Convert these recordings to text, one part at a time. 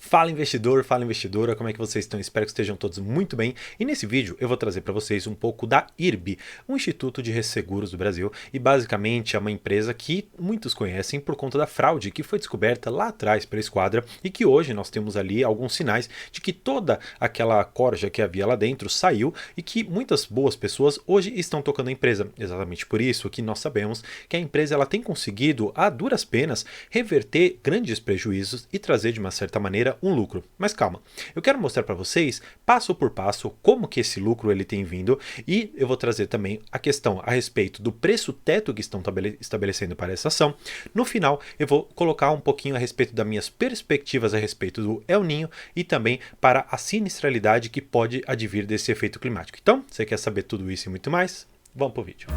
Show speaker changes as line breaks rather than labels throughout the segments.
Fala investidor, fala investidora, como é que vocês estão? Espero que estejam todos muito bem. E nesse vídeo eu vou trazer para vocês um pouco da IRB, um Instituto de Resseguros do Brasil, e basicamente é uma empresa que muitos conhecem por conta da fraude que foi descoberta lá atrás pela Esquadra e que hoje nós temos ali alguns sinais de que toda aquela corja que havia lá dentro saiu e que muitas boas pessoas hoje estão tocando a empresa. Exatamente por isso que nós sabemos que a empresa ela tem conseguido, a duras penas, reverter grandes prejuízos e trazer de uma certa maneira um lucro. Mas calma, eu quero mostrar para vocês passo por passo como que esse lucro ele tem vindo e eu vou trazer também a questão a respeito do preço teto que estão estabelecendo para essa ação. No final eu vou colocar um pouquinho a respeito das minhas perspectivas a respeito do El Niño e também para a sinistralidade que pode advir desse efeito climático. Então, você quer saber tudo isso e muito mais? Vamos para o vídeo.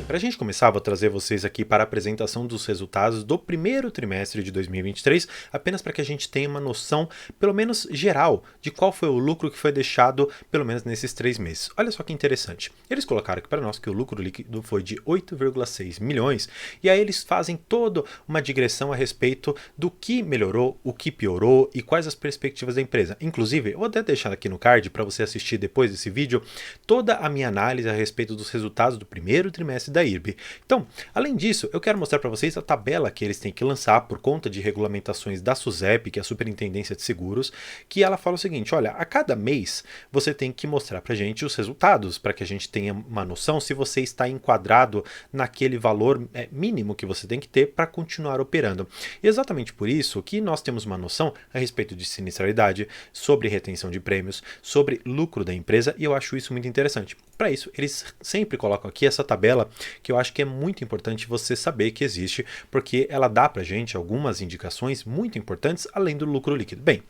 Para a gente começar, vou trazer vocês aqui para a apresentação dos resultados do primeiro trimestre de 2023, apenas para que a gente tenha uma noção, pelo menos geral, de qual foi o lucro que foi deixado, pelo menos nesses 3 meses. Olha só que interessante. Eles colocaram aqui para nós que o lucro líquido foi de 8,6 milhões, e aí eles fazem toda uma digressão a respeito do que melhorou, o que piorou e quais as perspectivas da empresa. Inclusive, eu vou até deixar aqui no card para você assistir depois desse vídeo toda a minha análise a respeito dos resultados do primeiro trimestre da IRB. Então, além disso, eu quero mostrar para vocês a tabela que eles têm que lançar por conta de regulamentações da SUSEP, que é a Superintendência de Seguros, que ela fala o seguinte, olha, a cada mês você tem que mostrar para a gente os resultados, para que a gente tenha uma noção se você está enquadrado naquele valor mínimo que você tem que ter para continuar operando. E exatamente por isso que nós temos uma noção a respeito de sinistralidade, sobre retenção de prêmios, sobre lucro da empresa, e eu acho isso muito interessante. Para isso, eles sempre colocam aqui essa tabela que eu acho que é muito importante você saber que existe, porque ela dá para a gente algumas indicações muito importantes além do lucro líquido. Bem,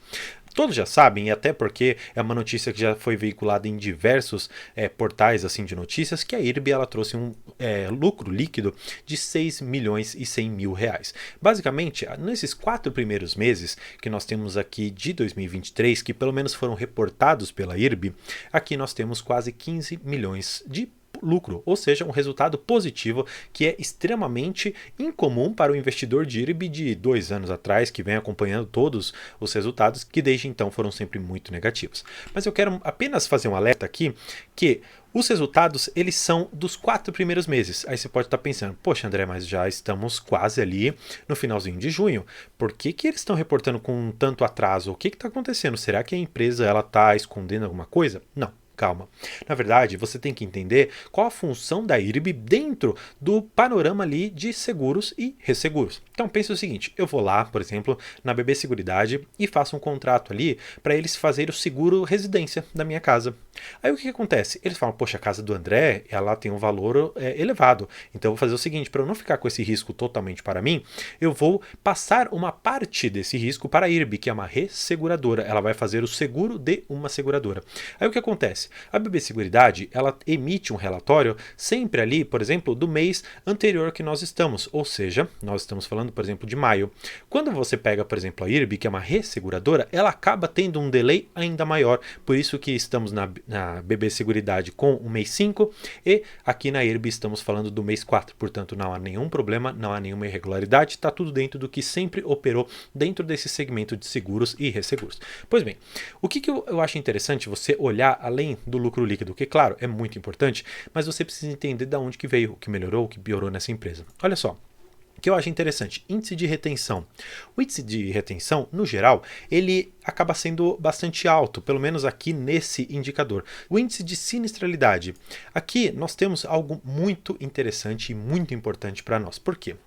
todos já sabem, e até porque é uma notícia que já foi veiculada em diversos portais assim, de notícias, que a IRB ela trouxe um lucro líquido de 6 milhões e 100 mil reais. Basicamente, nesses 4 primeiros meses que nós temos aqui de 2023, que pelo menos foram reportados pela IRB, aqui nós temos quase 15 milhões de lucro, ou seja, um resultado positivo que é extremamente incomum para o investidor de IRB de 2 anos atrás, que vem acompanhando todos os resultados que desde então foram sempre muito negativos. Mas eu quero apenas fazer um alerta aqui que os resultados, eles são dos 4 primeiros meses. Aí você pode estar pensando, poxa André, mas já estamos quase ali no finalzinho de junho. Por que eles estão reportando com tanto atraso? O que está acontecendo? Será que a empresa está escondendo alguma coisa? Não. Calma. Na verdade, você tem que entender qual a função da IRB dentro do panorama ali de seguros e resseguros. Então pense o seguinte, eu vou lá, por exemplo, na BB Seguridade e faço um contrato ali para eles fazerem o seguro residência da minha casa. Aí o que acontece? Eles falam, poxa, a casa do André, ela tem um valor elevado, então eu vou fazer o seguinte, para eu não ficar com esse risco totalmente para mim, eu vou passar uma parte desse risco para a IRB, que é uma resseguradora, ela vai fazer o seguro de uma seguradora. Aí o que acontece? A BB Seguridade, ela emite um relatório sempre ali, por exemplo, do mês anterior que nós estamos, ou seja, nós estamos falando, por exemplo, de maio. Quando você pega, por exemplo, a IRB, que é uma resseguradora, ela acaba tendo um delay ainda maior, por isso que estamos na BB Seguridade com o mês 5 e aqui na IRB estamos falando do mês 4, portanto não há nenhum problema, não há nenhuma irregularidade, está tudo dentro do que sempre operou dentro desse segmento de seguros e resseguros. Pois bem, o que eu acho interessante você olhar além do lucro líquido, que claro, é muito importante, mas você precisa entender de onde que veio, o que melhorou, o que piorou nessa empresa. Olha só, o que eu acho interessante, índice de retenção. O índice de retenção, no geral, ele acaba sendo bastante alto, pelo menos aqui nesse indicador. O índice de sinistralidade. Aqui nós temos algo muito interessante e muito importante para nós. Por quê?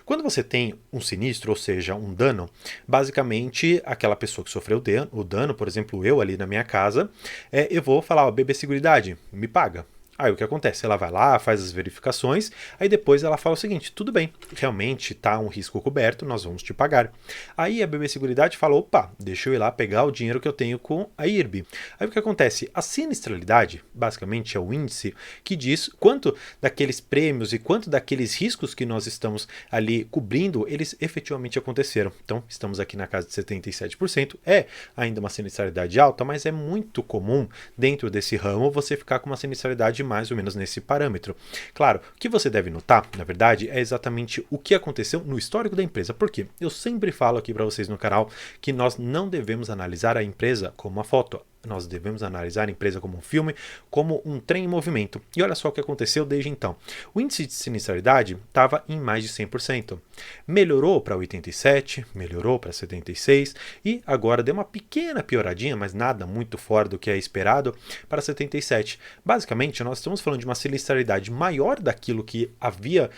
Quando você tem um sinistro, ou seja, um dano, basicamente aquela pessoa que sofreu o dano, por exemplo, eu ali na minha casa, eu vou falar, ó, BB Seguridade, me paga. Aí o que acontece? Ela vai lá, faz as verificações, aí depois ela fala o seguinte, tudo bem, realmente está um risco coberto, nós vamos te pagar. Aí a BB Seguridade fala, opa, deixa eu ir lá pegar o dinheiro que eu tenho com a IRB. Aí o que acontece? A sinistralidade, basicamente, é o índice que diz quanto daqueles prêmios e quanto daqueles riscos que nós estamos ali cobrindo, eles efetivamente aconteceram. Então, estamos aqui na casa de 77%, é ainda uma sinistralidade alta, mas é muito comum dentro desse ramo você ficar com uma sinistralidade mais ou menos nesse parâmetro. Claro, o que você deve notar, na verdade, é exatamente o que aconteceu no histórico da empresa. Por quê? Eu sempre falo aqui para vocês no canal que nós não devemos analisar a empresa como uma foto. Nós devemos analisar a empresa como um filme, como um trem em movimento. E olha só o que aconteceu desde então. O índice de sinistralidade estava em mais de 100%. Melhorou para 87%, melhorou para 76% e agora deu uma pequena pioradinha, mas nada muito fora do que é esperado, para 77%. Basicamente, nós estamos falando de uma sinistralidade maior daquilo que havia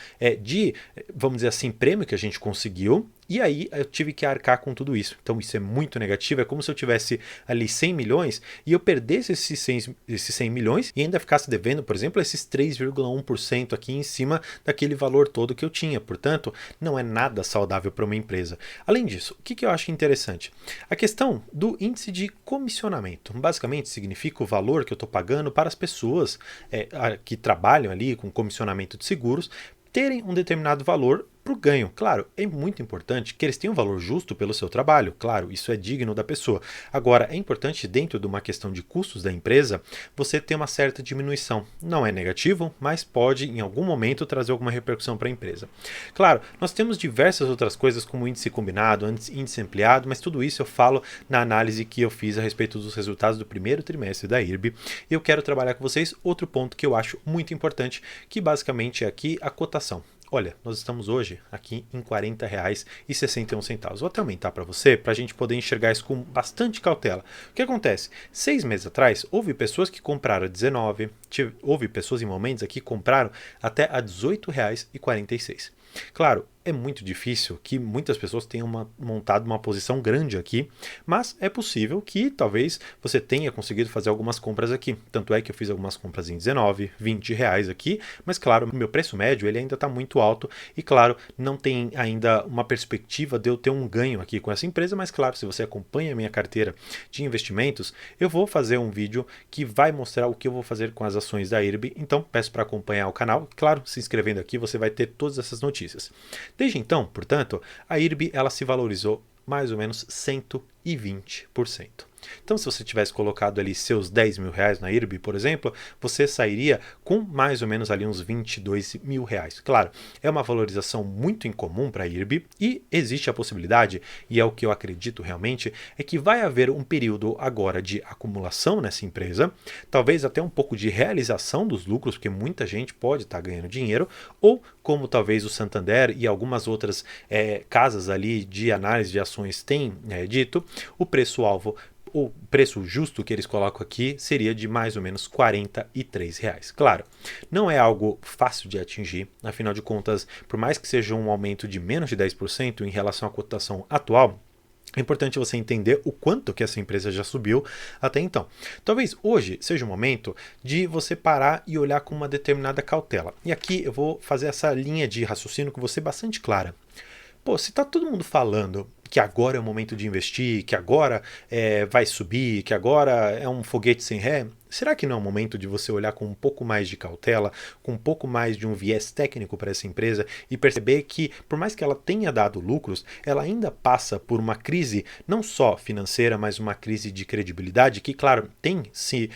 vamos dizer assim, prêmio que a gente conseguiu. E aí eu tive que arcar com tudo isso. Então isso é muito negativo. É como se eu tivesse ali 100 milhões e eu perdesse esses 100 milhões e ainda ficasse devendo, por exemplo, esses 3,1% aqui em cima daquele valor todo que eu tinha. Portanto, não é nada saudável para uma empresa. Além disso, o que eu acho interessante? A questão do índice de comissionamento. Basicamente significa o valor que eu estou pagando para as pessoas que trabalham ali com comissionamento de seguros terem um determinado valor para o ganho. Claro, é muito importante que eles tenham um valor justo pelo seu trabalho. Claro, isso é digno da pessoa. Agora, é importante, dentro de uma questão de custos da empresa, você ter uma certa diminuição. Não é negativo, mas pode, em algum momento, trazer alguma repercussão para a empresa. Claro, nós temos diversas outras coisas, como índice combinado, índice ampliado, mas tudo isso eu falo na análise que eu fiz a respeito dos resultados do primeiro trimestre da IRB. Eu quero trabalhar com vocês outro ponto que eu acho muito importante, que basicamente é aqui a cotação. Olha, nós estamos hoje aqui em R$ 40,61. Vou até aumentar para você, para a gente poder enxergar isso com bastante cautela. O que acontece? 6 meses atrás, houve pessoas que compraram a 19, houve pessoas em momentos aqui que compraram até a R$ 18,46. Claro, é muito difícil que muitas pessoas tenham montado uma posição grande aqui, mas é possível que talvez você tenha conseguido fazer algumas compras aqui. Tanto é que eu fiz algumas compras em 19, 20 reais aqui, mas claro, meu preço médio ele ainda está muito alto e claro, não tem ainda uma perspectiva de eu ter um ganho aqui com essa empresa, mas claro, se você acompanha a minha carteira de investimentos, eu vou fazer um vídeo que vai mostrar o que eu vou fazer com as ações da IRB, então peço para acompanhar o canal, claro, se inscrevendo aqui você vai ter todas essas notícias. Desde então, portanto, a IRB ela se valorizou mais ou menos 120%. Então, se você tivesse colocado ali seus 10 mil reais na IRB, por exemplo, você sairia com mais ou menos ali uns 22 mil reais. Claro, é uma valorização muito incomum para a IRB e existe a possibilidade, e é o que eu acredito realmente, é que vai haver um período agora de acumulação nessa empresa, talvez até um pouco de realização dos lucros, porque muita gente pode estar ganhando dinheiro, ou como talvez o Santander e algumas outras casas ali de análise de ações têm dito, o preço-alvo, o preço justo que eles colocam aqui seria de mais ou menos R$ 43. Claro, não é algo fácil de atingir, afinal de contas, por mais que seja um aumento de menos de 10% em relação à cotação atual, é importante você entender o quanto que essa empresa já subiu até então. Talvez hoje seja o momento de você parar e olhar com uma determinada cautela. E aqui eu vou fazer essa linha de raciocínio com você bastante clara. Pô, se está todo mundo falando que agora é o momento de investir, que agora vai subir, que agora é um foguete sem ré, será que não é o momento de você olhar com um pouco mais de cautela, com um pouco mais de um viés técnico para essa empresa e perceber que, por mais que ela tenha dado lucros, ela ainda passa por uma crise não só financeira, mas uma crise de credibilidade que, claro, tem se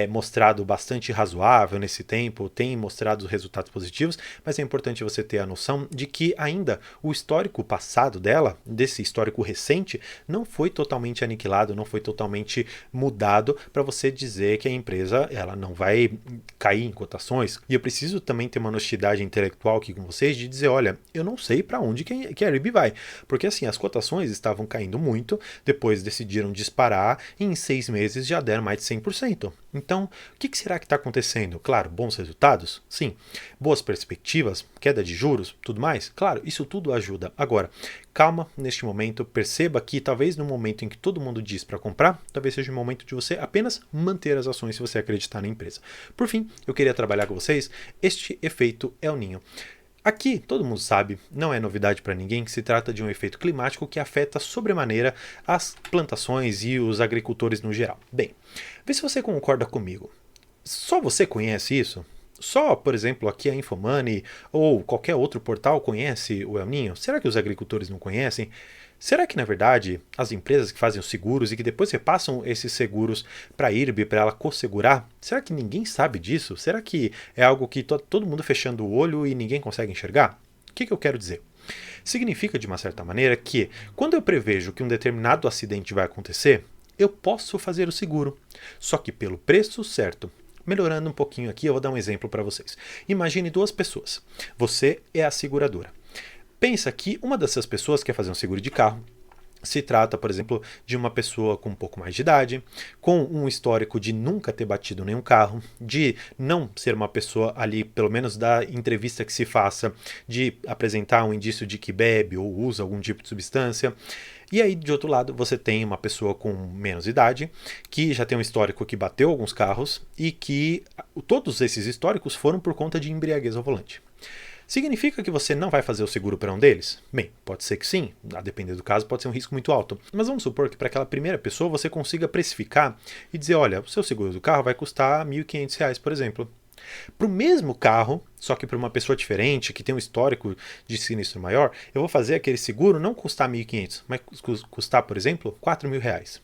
mostrado bastante razoável nesse tempo, tem mostrado resultados positivos, mas é importante você ter a noção de que ainda o histórico passado dela, desse histórico recente, não foi totalmente aniquilado, não foi totalmente mudado para você dizer que a empresa ela não vai cair em cotações. E eu preciso também ter uma honestidade intelectual aqui com vocês de dizer, olha, eu não sei para onde que a IRB vai, porque assim, as cotações estavam caindo muito, depois decidiram disparar e em 6 meses já deram mais de 100%. Então, o que será que está acontecendo? Claro, bons resultados? Sim. Boas perspectivas? Queda de juros? Tudo mais? Claro, isso tudo ajuda. Agora, calma neste momento, perceba que talvez no momento em que todo mundo diz para comprar, talvez seja o momento de você apenas manter as ações se você acreditar na empresa. Por fim, eu queria trabalhar com vocês este efeito El Niño. Aqui, todo mundo sabe, não é novidade para ninguém que se trata de um efeito climático que afeta sobremaneira as plantações e os agricultores no geral. Bem, vê se você concorda comigo. Só você conhece isso? Só, por exemplo, aqui a Infomoney ou qualquer outro portal conhece o El Niño? Será que os agricultores não conhecem? Será que, na verdade, as empresas que fazem os seguros e que depois repassam esses seguros para a IRB, para ela co-segurar, será que ninguém sabe disso? Será que é algo que todo mundo fechando o olho e ninguém consegue enxergar? O que eu quero dizer? Significa, de uma certa maneira, que quando eu prevejo que um determinado acidente vai acontecer, eu posso fazer o seguro, só que pelo preço certo. Melhorando um pouquinho aqui, eu vou dar um exemplo para vocês. Imagine duas pessoas. Você é a seguradora. Pensa que uma dessas pessoas quer fazer um seguro de carro. Se trata, por exemplo, de uma pessoa com um pouco mais de idade, com um histórico de nunca ter batido nenhum carro, de não ser uma pessoa ali, pelo menos da entrevista que se faça, de apresentar um indício de que bebe ou usa algum tipo de substância. E aí, de outro lado, você tem uma pessoa com menos idade, que já tem um histórico que bateu alguns carros e que todos esses históricos foram por conta de embriaguez ao volante. Significa que você não vai fazer o seguro para um deles? Bem, pode ser que sim, a depender do caso pode ser um risco muito alto. Mas vamos supor que para aquela primeira pessoa você consiga precificar e dizer, olha, o seu seguro do carro vai custar R$ 1.500, por exemplo. Para o mesmo carro, só que para uma pessoa diferente, que tem um histórico de sinistro maior, eu vou fazer aquele seguro não custar 1.500, mas custar, por exemplo, R$ 4.000.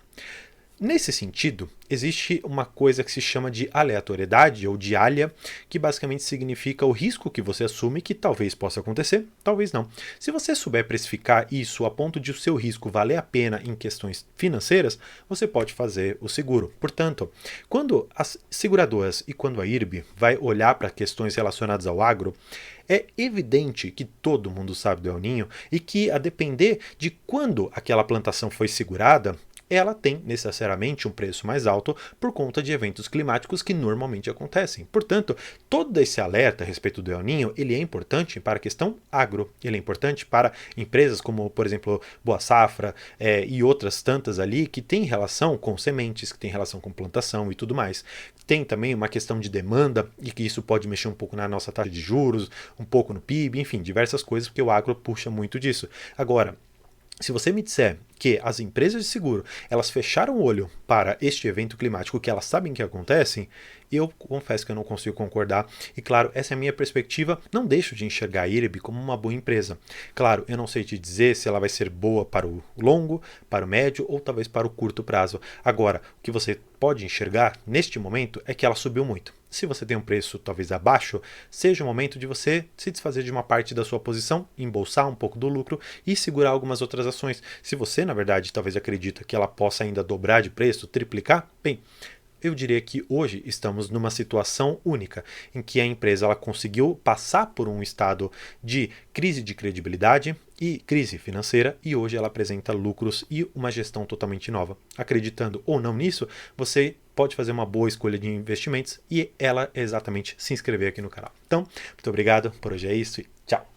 Nesse sentido, existe uma coisa que se chama de aleatoriedade ou de alha, que basicamente significa o risco que você assume que talvez possa acontecer, talvez não. Se você souber precificar isso a ponto de o seu risco valer a pena em questões financeiras, você pode fazer o seguro. Portanto, quando as seguradoras e quando a IRB vai olhar para questões relacionadas ao agro, é evidente que todo mundo sabe do El Niño e que, a depender de quando aquela plantação foi segurada, ela tem necessariamente um preço mais alto por conta de eventos climáticos que normalmente acontecem. Portanto, todo esse alerta a respeito do El Niño, ele é importante para a questão agro, ele é importante para empresas como, por exemplo, Boa Safra e outras tantas ali que têm relação com sementes, que têm relação com plantação e tudo mais. Tem também uma questão de demanda e que isso pode mexer um pouco na nossa taxa de juros, um pouco no PIB, enfim, diversas coisas, porque o agro puxa muito disso. Agora, se você me disser que as empresas de seguro elas fecharam o olho para este evento climático que elas sabem que acontecem, eu confesso que eu não consigo concordar. E claro, essa é a minha perspectiva. Não deixo de enxergar a IRB como uma boa empresa. Claro, eu não sei te dizer se ela vai ser boa para o longo, para o médio ou talvez para o curto prazo. Agora, o que você pode enxergar neste momento é que ela subiu muito. Se você tem um preço talvez abaixo, seja o momento de você se desfazer de uma parte da sua posição, embolsar um pouco do lucro e segurar algumas outras ações. Se você, na verdade, talvez acredita que ela possa ainda dobrar de preço, triplicar, bem, eu diria que hoje estamos numa situação única, em que a empresa ela conseguiu passar por um estado de crise de credibilidade e crise financeira e hoje ela apresenta lucros e uma gestão totalmente nova. Acreditando ou não nisso, você pode fazer uma boa escolha de investimentos e ela é exatamente se inscrever aqui no canal. Então, muito obrigado, por hoje é isso e tchau!